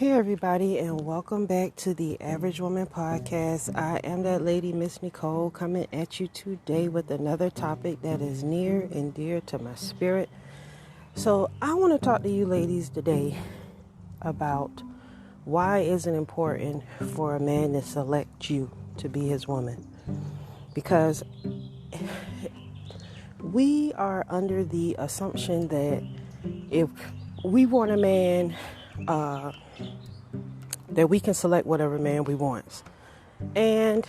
Hey everybody, and welcome back to the Average Woman Podcast. I am that lady, Miss Nicole, coming at you today with another topic that is near and dear to my spirit. So I want to talk to you ladies today about why is it important for a man to select you to be his woman. Because we are under the assumption that if we want a man, that we can select whatever man we want. And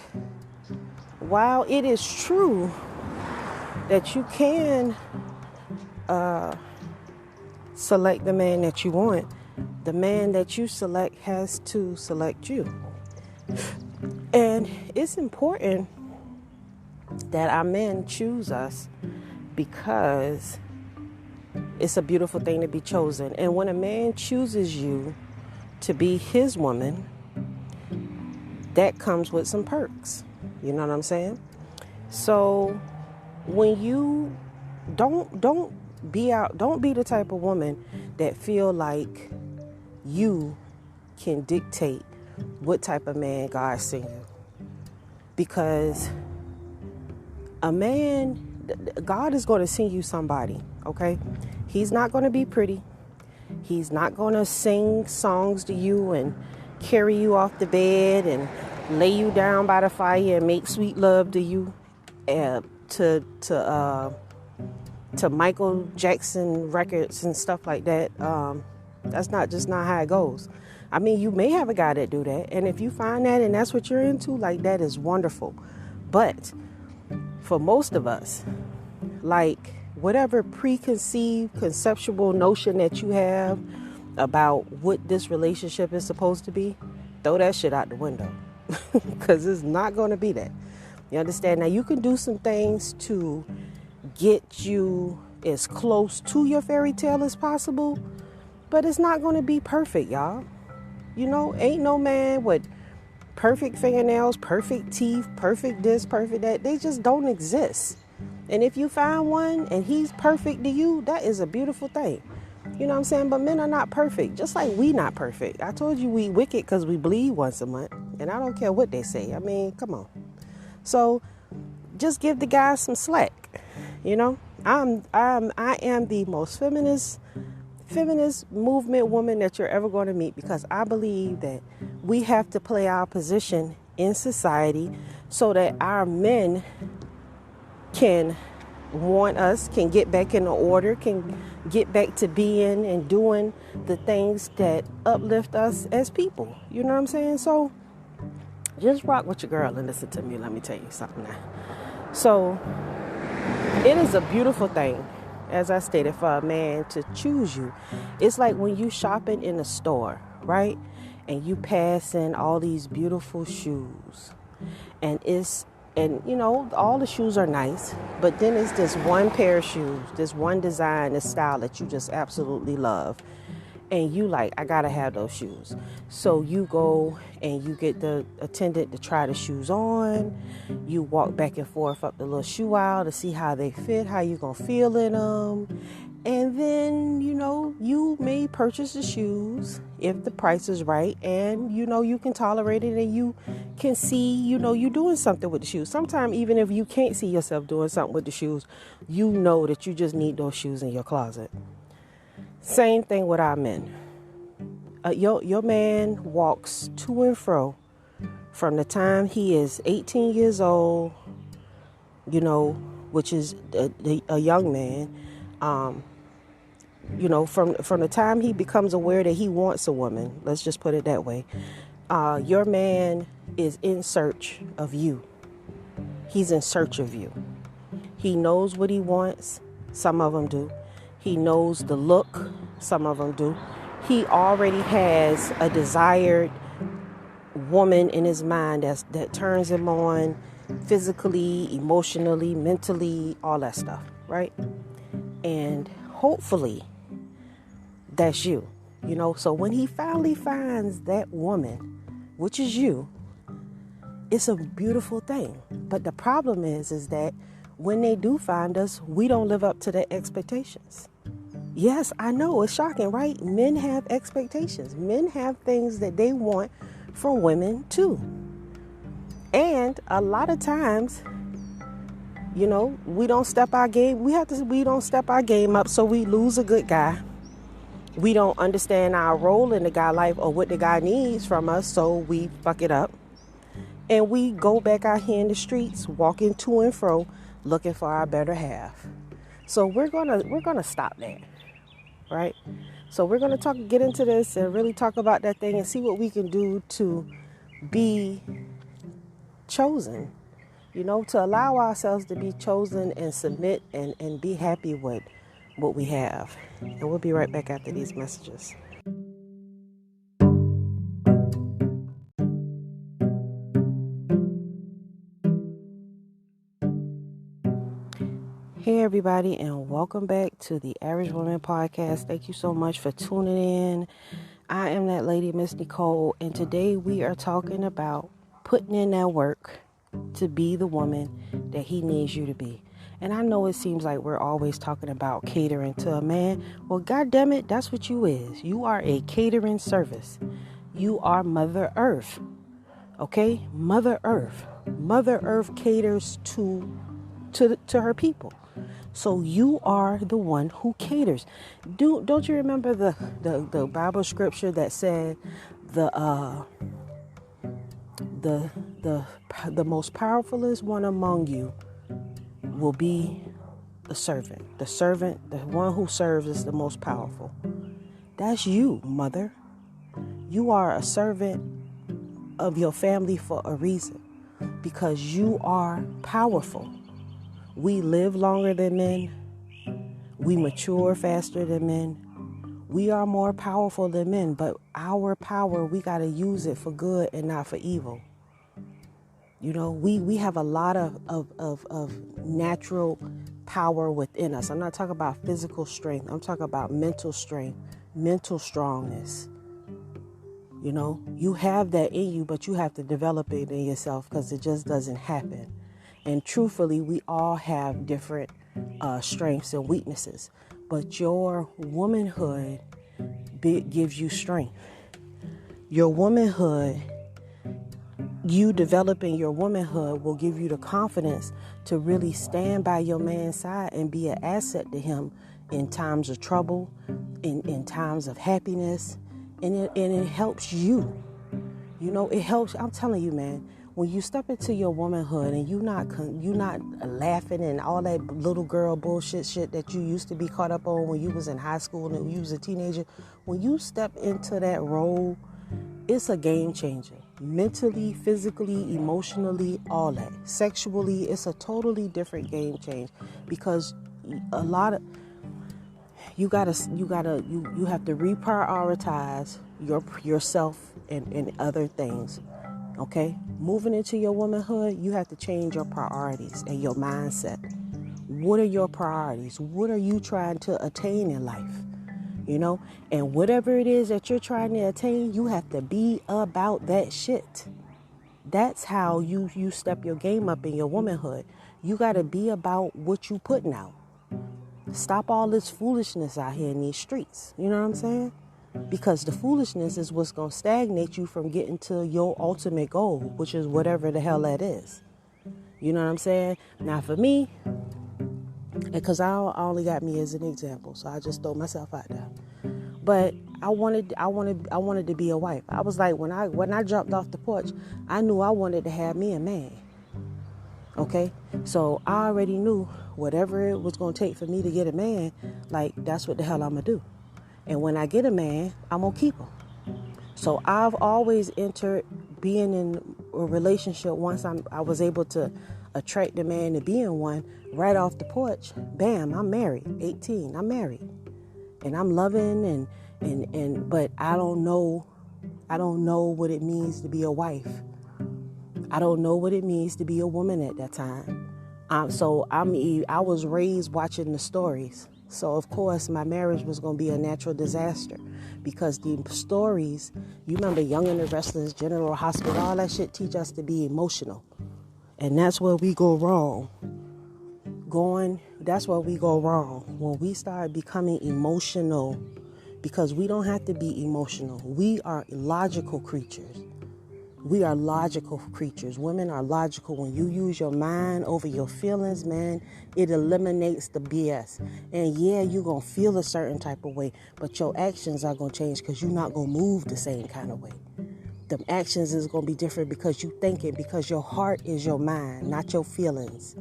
while it is true that you can select the man that you want, the man that you select has to select you. And it's important that our men choose us because it's a beautiful thing to be chosen. And when a man chooses you to be his woman, that comes with some perks. You know what I'm saying? So when you don't be the type of woman that feel like you can dictate what type of man God sent you. Because a man, God is going to send you somebody, okay? He's not going to be pretty. He's not going to sing songs to you and carry you off the bed and lay you down by the fire and make sweet love to you to Michael Jackson records and stuff like that. That's not how it goes. I mean, you may have a guy that do that, and if you find that and that's what you're into, like, that is wonderful. But for most of us, like, whatever preconceived conceptual notion that you have about what this relationship is supposed to be, throw that shit out the window. Because it's not going to be that. You understand? Now, you can do some things to get you as close to your fairy tale as possible, but it's not going to be perfect, y'all. You know, ain't no man with perfect fingernails, perfect teeth, perfect this, perfect that. They just don't exist. And if you find one and he's perfect to you, that is a beautiful thing. You know what I'm saying? But men are not perfect, just like we not perfect. I told you we wicked because we bleed once a month. And I don't care what they say. I mean, come on. So just give the guys some slack. You know, I am the most feminist movement woman that you're ever going to meet, because I believe that we have to play our position in society so that our men can want us, can get back in order, can get back to being and doing the things that uplift us as people. You know what I'm saying? So just rock with your girl and listen to me. Let me tell you something now. So it is a beautiful thing, as I stated, for a man to choose you. It's like when you shopping in a store, right? And you pass in all these beautiful shoes. And you know, all the shoes are nice, but then it's this one pair of shoes, this one design, this style that you just absolutely love. And you like, I gotta have those shoes. So you go and you get the attendant to try the shoes on. You walk back and forth up the little shoe aisle to see how they fit, how you gonna feel in them. And then, you know, you may purchase the shoes if the price is right, and, you know, you can tolerate it and you can see, you know, you doing something with the shoes. Sometimes even if you can't see yourself doing something with the shoes, you know that you just need those shoes in your closet. Same thing with our men. Your man walks to and fro from the time he is 18 years old, you know, which is a young man. You know, from the time he becomes aware that he wants a woman, let's just put it that way, your man is in search of you. He's in search of you. He knows what he wants. Some of them do. He knows the look. Some of them do. He already has a desired woman in his mind that turns him on physically, emotionally, mentally, all that stuff, right? And hopefully that's you, you know. So when he finally finds that woman, which is you, it's a beautiful thing. But the problem is that when they do find us, we don't live up to their expectations. Yes, I know, it's shocking, right? Men have expectations. Men have things that they want from women too. And a lot of times, we don't step our game. We don't step our game up, so we lose a good guy. We don't understand our role in the guy life or what the guy needs from us, so we fuck it up. And we go back out here in the streets, walking to and fro, looking for our better half. So we're gonna stop that, right? So we're gonna get into this and really talk about that thing and see what we can do to be chosen, to allow ourselves to be chosen and submit and be happy with what we have. And we'll be right back after these messages. Hey everybody, and welcome back to the Average Woman Podcast. Thank you so much for tuning in. I am that lady, Miss Nicole, and today we are talking about putting in that work to be the woman that he needs you to be. And I know it seems like we're always talking about catering to a man. Well, goddamn it, that's what you is. You are a catering service. You are Mother Earth. Okay? Mother Earth. Mother Earth caters to her people. So you are the one who caters. Don't you remember the Bible scripture that said the most powerfulest one among you will be the servant. The servant, the one who serves, is the most powerful. That's you, mother. You are a servant of your family for a reason, because you are powerful. We live longer than men. We mature faster than men. We are more powerful than men, but our power, we got to use it for good and not for evil. We have a lot of natural power within us. I'm not talking about physical strength. I'm talking about mental strength, mental strongness. You have that in you, but you have to develop it in yourself, because it just doesn't happen. And truthfully, we all have different strengths and weaknesses. But your womanhood gives you strength. Your womanhood, you developing your womanhood will give you the confidence to really stand by your man's side and be an asset to him in times of trouble, in times of happiness. And it helps you. It helps. I'm telling you, man. When you step into your womanhood and you not laughing and all that little girl bullshit shit that you used to be caught up on when you was in high school and you was a teenager, when you step into that role, it's a game changer. Mentally, physically, emotionally, all that. Sexually, it's a totally different game change, because a lot of you have to reprioritize yourself and other things. Okay? Moving into your womanhood, you have to change your priorities and your mindset. What are your priorities? What are you trying to attain in life? And whatever it is that you're trying to attain, you have to be about that shit. That's how you step your game up in your womanhood. You got to be about what you putting out. Stop all this foolishness out here in these streets. You know what I'm saying? Because the foolishness is what's going to stagnate you from getting to your ultimate goal, which is whatever the hell that is. You know what I'm saying? Now for me, because I only got me as an example, so I just throw myself out there. But I wanted to be a wife. I was like, when I jumped off the porch, I knew I wanted to have me a man. Okay? So I already knew whatever it was going to take for me to get a man, like, that's what the hell I'm going to do. And when I get a man, I'm going to keep him. So I've always entered being in a relationship. Once I was able to attract a man to be in one, right off the porch, bam, I'm married. 18, I'm married. And I'm loving but I don't know what it means to be a wife. I don't know what it means to be a woman at that time. I was raised watching the stories. So, of course, my marriage was going to be a natural disaster, because the stories, you remember Young and the Restless, General Hospital, all that shit teach us to be emotional. And that's where we go wrong. That's where we go wrong. When we start becoming emotional, because we don't have to be emotional. We are logical creatures. We are logical creatures. Women are logical. When you use your mind over your feelings, man, it eliminates the BS. And yeah, you're going to feel a certain type of way, but your actions are going to change because you're not going to move the same kind of way. The actions is going to be different because you thinking, because your heart is your mind, not your feelings.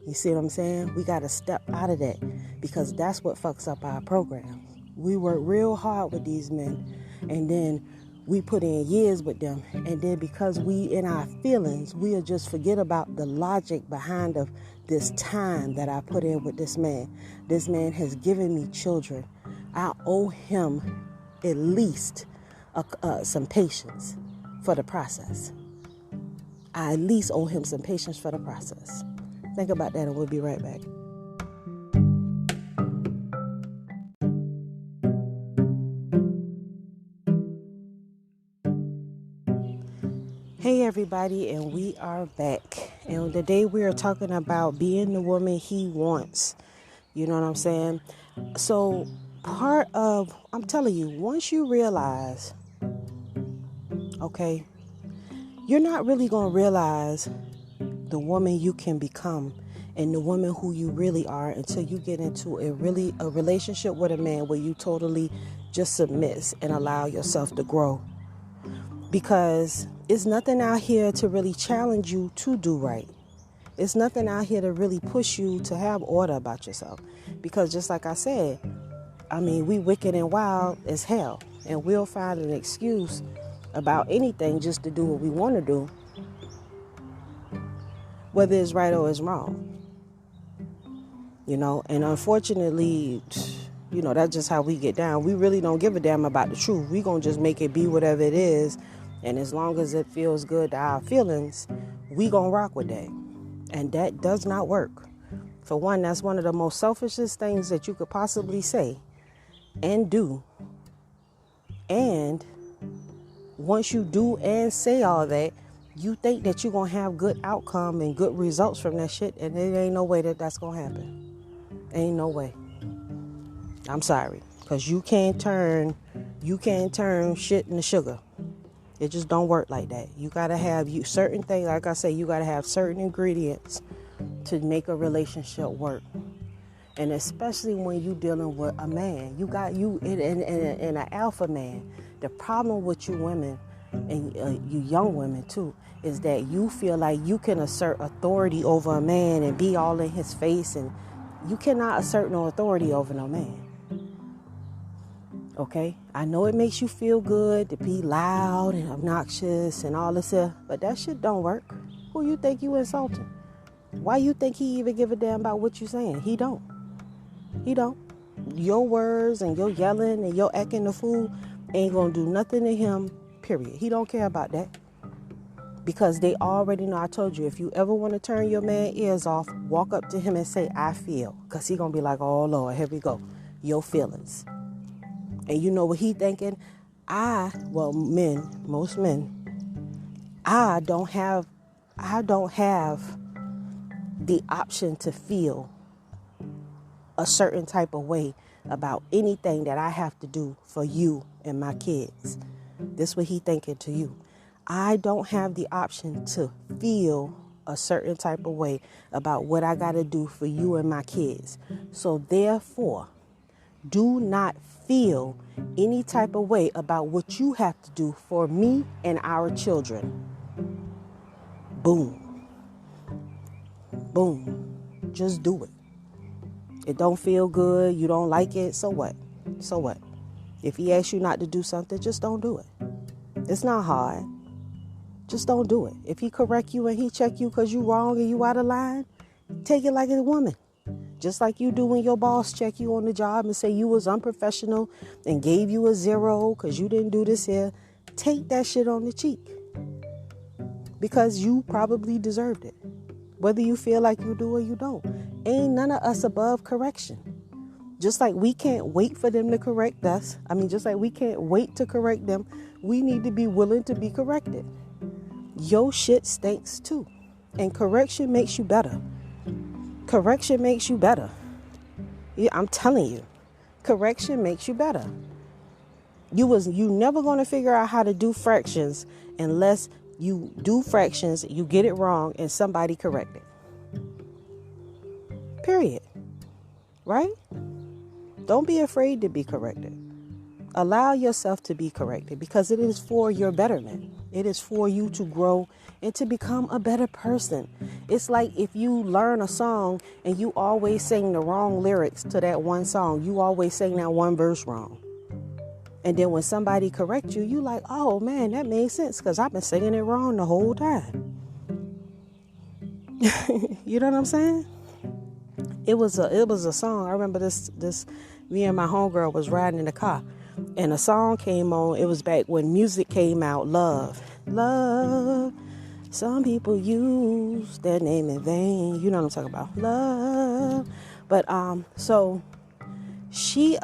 You see what I'm saying? We got to step out of that because that's what fucks up our program. We work real hard with these men, and then we put in years with them, and then because we in our feelings, we'll just forget about the logic behind of this time that I put in with this man. This man has given me children. I owe him at least some patience for the process. I at least owe him some patience for the process. Think about that, and we'll be right back. Hey everybody, and we are back. And today we are talking about being the woman he wants. You know what I'm saying? So I'm telling you, once you realize, okay, you're not really going to realize the woman you can become and the woman who you really are until you get into a relationship with a man where you totally just submit and allow yourself to grow. Because it's nothing out here to really challenge you to do right. It's nothing out here to really push you to have order about yourself. Because just like I said, we wicked and wild as hell. And we'll find an excuse about anything just to do what we want to do, whether it's right or it's wrong. And unfortunately, that's just how we get down. We really don't give a damn about the truth. We gonna just make it be whatever it is. And as long as it feels good to our feelings, we gonna rock with that. And that does not work. For one, that's one of the most selfishest things that you could possibly say and do. And once you do and say all that, you think that you're gonna have good outcome and good results from that shit, and there ain't no way that that's gonna happen. Ain't no way. I'm sorry, because you can't turn shit into sugar. It just don't work like that. You gotta have certain things. Like I say, you gotta have certain ingredients to make a relationship work. And especially when you dealing with a man, and an alpha man. The problem with you women and you young women too is that you feel like you can assert authority over a man and be all in his face, and you cannot assert no authority over no man. Okay, I know it makes you feel good to be loud and obnoxious and all this stuff, but that shit don't work. Who you think you insulting? Why you think he even give a damn about what you saying? He don't. Your words and your yelling and your acting the fool ain't gonna do nothing to him, period. He don't care about that. Because they already know. I told you, if you ever want to turn your man ears off, walk up to him and say, I feel. Because he gonna be like, oh Lord, here we go. Your feelings. And you know what he thinking? Most men, I don't have the option to feel a certain type of way about anything that I have to do for you and my kids. This what he thinking to you. I don't have the option to feel a certain type of way about what I got to do for you and my kids. So therefore, do not feel any type of way about what you have to do for me and our children. Boom. Boom. Just do it. It don't feel good. You don't like it. So what? So what? If he asks you not to do something, just don't do it. It's not hard. Just don't do it. If he correct you and he check you because you wrong and you out of line, take it like a woman. Just like you do when your boss check you on the job and say you was unprofessional and gave you a 0 because you didn't do this here. Take that shit on the cheek. Because you probably deserved it. Whether you feel like you do or you don't. Ain't none of us above correction. Just like we can't wait for them to correct us. Just like we can't wait to correct them. We need to be willing to be corrected. Your shit stinks too. And correction makes you better. Correction makes you better. Yeah, I'm telling you, correction makes you better. You never going to figure out how to do fractions unless you do fractions, you get it wrong, and somebody correct it. Period. Right? Don't be afraid to be corrected. Allow yourself to be corrected because it is for your betterment. It is for you to grow and to become a better person. It's like if you learn a song and you always sing the wrong lyrics to that one song, you always sing that one verse wrong. And then when somebody corrects you, you like, oh man, that made sense because I've been singing it wrong the whole time. You know what I'm saying? It was a song. I remember this me and my homegirl was riding in the car and a song came on. It was back when music came out, Love. Some people use their name in vain. You know what I'm talking about. Love. But so she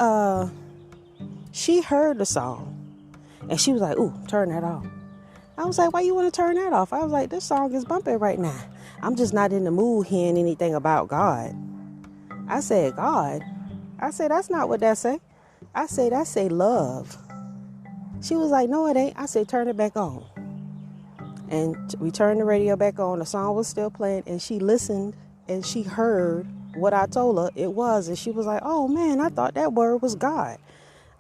heard the song and she was like, ooh, turn that off. I was like, why you want to turn that off? I was like, this song is bumping right now. I'm just not in the mood hearing anything about God. I said, God? I said, that's not what that say. I said, that say love. She was like, no, it ain't. I said, turn it back on. And we turned the radio back on. The song was still playing. And she listened and she heard what I told her it was. And she was like, oh, man, I thought that word was God.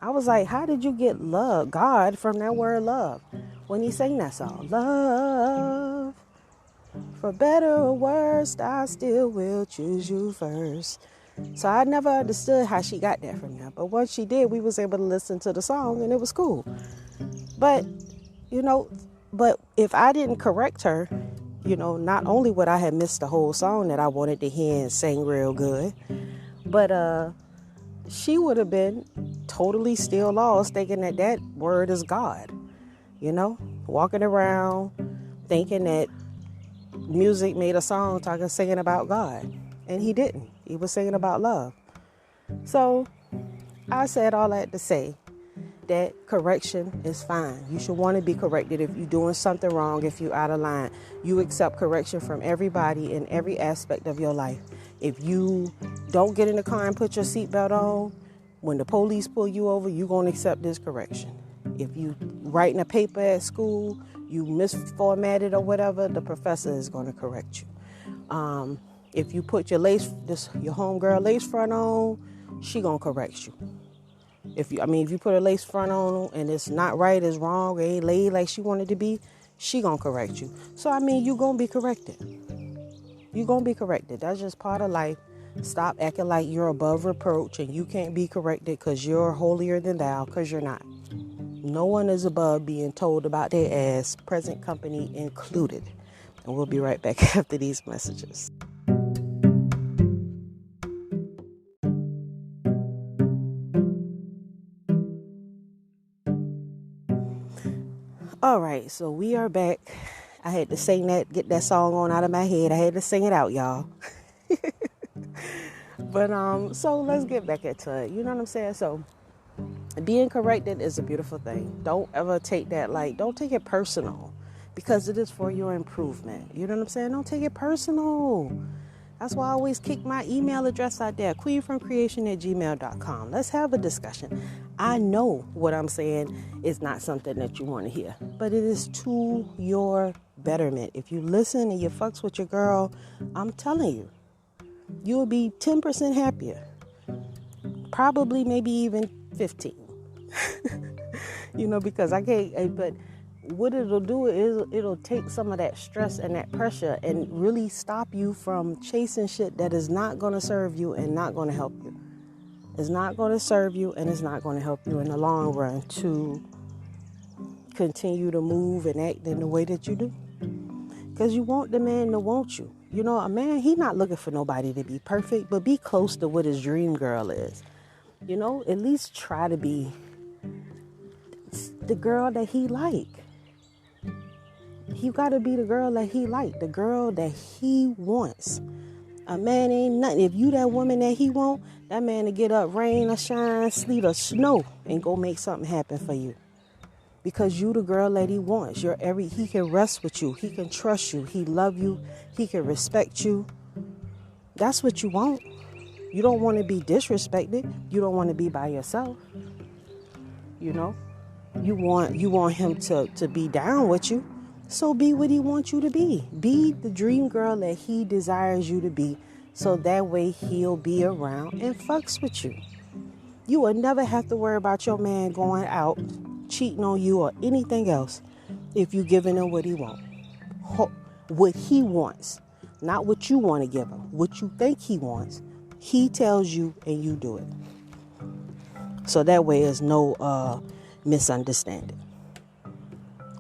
I was like, how did you get love, God, from that word love? When he sang that song, love, for better or worse, I still will choose you first. So I never understood how she got that from there. But once she did, we was able to listen to the song and it was cool. But, but if I didn't correct her, not only would I have missed the whole song that I wanted to hear and sing real good, but she would have been totally still lost thinking that word is God, walking around thinking that music made a song singing about God. And he didn't. He was singing about love. So I said all that to say that correction is fine. You should want to be corrected if you're doing something wrong, if you're out of line. You accept correction from everybody in every aspect of your life. If you don't get in the car and put your seatbelt on, when the police pull you over, you're going to accept this correction. If you writing a paper at school, you misformatted or whatever, the professor is going to correct you. If you put your homegirl lace front on, she going to correct you. If you put a lace front on and it's not right, it's wrong, it ain't laid like she wanted to be, she going to correct you. So, you going to be corrected. You're going to be corrected. That's just part of life. Stop acting like you're above reproach and you can't be corrected because you're holier than thou, because you're not. No one is above being told about their ass, present company included. And we'll be right back after these messages. All right, so we are back. I had to sing that, get that song on out of my head. I had to sing it out, y'all. But so let's get back into it. You know what I'm saying? So being corrected is a beautiful thing. Don't ever take that don't take it personal because it is for your improvement. You know what I'm saying? Don't take it personal. That's why I always kick my email address out there, queenfromcreation@gmail.com. Let's have a discussion. I know what I'm saying is not something that you want to hear, but it is to your betterment. If you listen and you fucks with your girl, I'm telling you, you will be 10% happier. Probably maybe even 15. Because I can't, but what it'll do is it'll take some of that stress and that pressure and really stop you from chasing shit that is not going to serve you and not going to help you. It's not going to serve you and it's not going to help you in the long run to continue to move and act in the way that you do. Because you want the man to want you. A man, he not looking for nobody to be perfect, but be close to what his dream girl is. At least try to be the girl that he like. You got to be the girl that he like, the girl that he wants. A man ain't nothing. If you that woman that he want, that man to get up, rain or shine, sleet or snow, and go make something happen for you. Because you the girl that he wants. He can rest with you. He can trust you. He love you. He can respect you. That's what you want. You don't want to be disrespected. You don't want to be by yourself. You know, you want him to be down with you. So be what he wants you to be. Be the dream girl that he desires you to be. So that way he'll be around and fucks with you. You will never have to worry about your man going out, cheating on you or anything else if you're giving him what he wants. What he wants. Not what you want to give him. What you think he wants. He tells you and you do it. So that way there's no misunderstanding.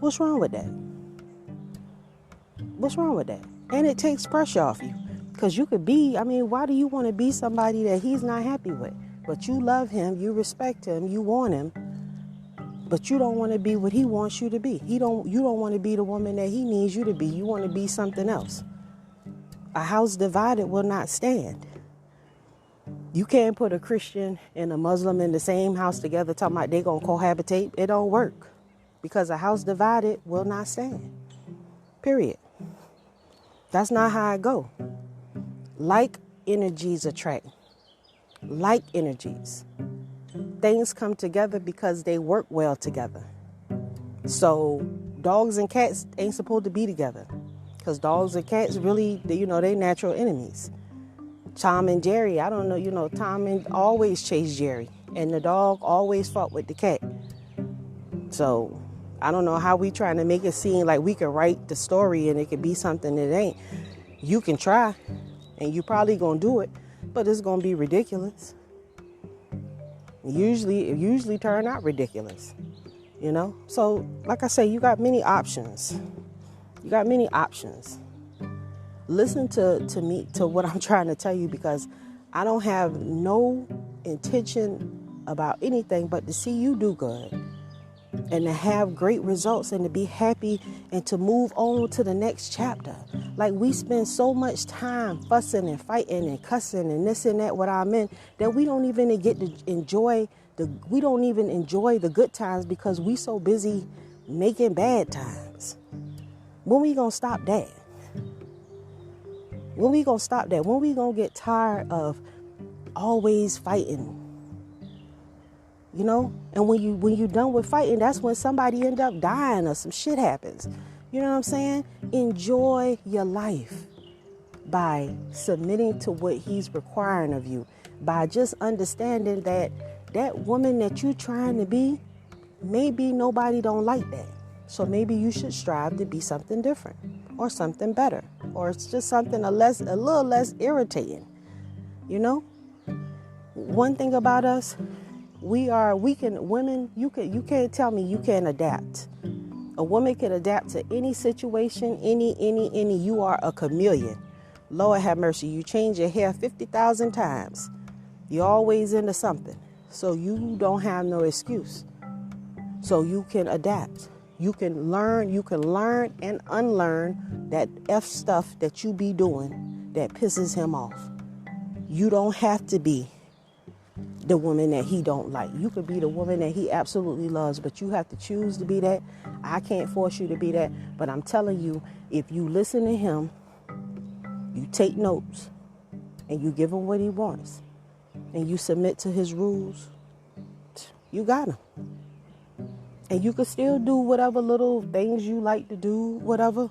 What's wrong with that? What's wrong with that? And it takes pressure off you. Because you could be, why do you want to be somebody that he's not happy with? But you love him, you respect him, you want him. But you don't want to be what he wants you to be. You don't want to be the woman that he needs you to be. You want to be something else. A house divided will not stand. You can't put a Christian and a Muslim in the same house together talking about they're going to cohabitate. It don't work. Because a house divided will not stand. Period. That's not how it go. Like energies attract. Like energies. Things come together because they work well together. So dogs and cats ain't supposed to be together. Because dogs and cats really, they natural enemies. Tom and Jerry, I don't know, Tom always chased Jerry. And the dog always fought with the cat. So I don't know how we trying to make it seem like we can write the story and it could be something that it ain't. You can try, and you probably gonna do it, but it's gonna be ridiculous. It usually turn out ridiculous, So like I say, you got many options. Listen to what I'm trying to tell you, because I don't have no intention about anything but to see you do good and to have great results and to be happy and to move on to the next chapter. Like, we spend so much time fussing and fighting and cussing and this and that with our men that we don't even get to enjoy the good times because we so busy making bad times. When we gonna stop that? When we gonna get tired of always fighting? And when you done with fighting, that's when somebody end up dying or some shit happens. You know what I'm saying? Enjoy your life by submitting to what he's requiring of you. By just understanding that woman that you're trying to be, maybe nobody don't like that. So maybe you should strive to be something different or something better, or it's just something a little less irritating. One thing about us, women, you can't tell me you can't adapt. A woman can adapt to any situation, any. You are a chameleon. Lord have mercy. You change your hair 50,000 times. You're always into something. So you don't have no excuse. So you can adapt. You can learn and unlearn that F stuff that you be doing that pisses him off. You don't have to be the woman that he don't like. You could be the woman that he absolutely loves, but you have to choose to be that. I can't force you to be that, but I'm telling you, if you listen to him, you take notes, and you give him what he wants, and you submit to his rules, you got him. And you can still do whatever little things you like to do, whatever.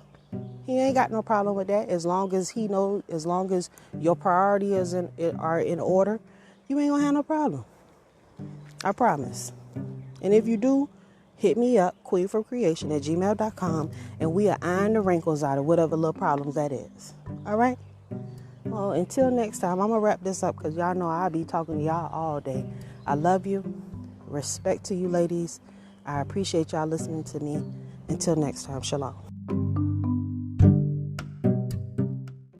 He ain't got no problem with that, as long as he knows, as long as your priorities are in order. You ain't gonna have no problem. I promise. And if you do, hit me up, Queenfromcreation@gmail.com, and we are iron the wrinkles out of whatever little problems that is. All right? Well, until next time, I'm going to wrap this up because y'all know I'll be talking to y'all all day. I love you. Respect to you, ladies. I appreciate y'all listening to me. Until next time, shalom.